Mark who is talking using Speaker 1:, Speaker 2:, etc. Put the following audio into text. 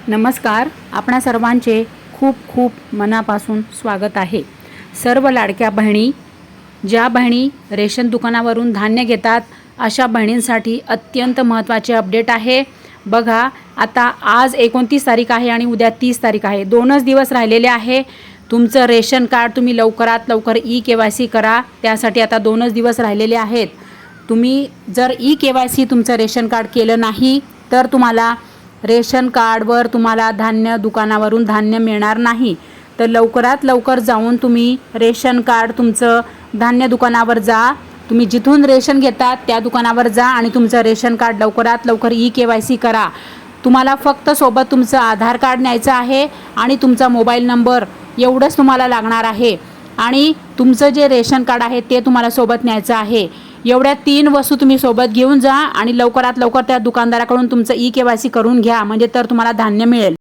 Speaker 1: नमस्कार. आपणा सर्वांचे खूप खूप मनापासून स्वागत आहे. सर्व लाडक्या बहिणी, ज्या बहिणी रेशन दुकानावरून धान्य घेतात अशा बहिणींसाठी अत्यंत महत्त्वाचे अपडेट आहे. बघा, आता आज 29 तारीख आहे आणि उद्या 30 तारीख आहे. 2च दिवस राहिलेले आहे. तुमचं रेशन कार्ड तुम्ही लवकरात लवकर ई-KYC करा. त्यासाठी आता 2च दिवस राहिलेले आहेत. तुम्ही जर ई-KYC तुमचं रेशन कार्ड केलं नाही तर तुम्हाला रेशन कार्डवर तुम्हाला धान्य दुकानावरून धान्य मिळणार नाही. तर लवकरात लवकर जाऊन तुम्ही रेशन कार्ड तुमचं धान्य दुकानावर जा. तुम्ही जिथून रेशन घेतात त्या दुकानावर जा आणि तुमचं रेशन कार्ड लवकरात लवकर ई-KYC करा. तुम्हाला फक्त सोबत तुमचं आधार कार्ड न्यायचं आहे आणि तुमचा मोबाईल नंबर एवढंच तुम्हाला लागणार आहे. आणि तुमचं जे रेशन कार्ड आहे ते तुम्हाला सोबत न्यायचं आहे. एवढ्या 3 वस्तू तुम्ही सोबत घेऊन जा आणि लवकरात लवकर त्या दुकानदाराकडून तुमचं ई-KYC करून घ्या, म्हणजे तर तुम्हाला धान्य मिळेल.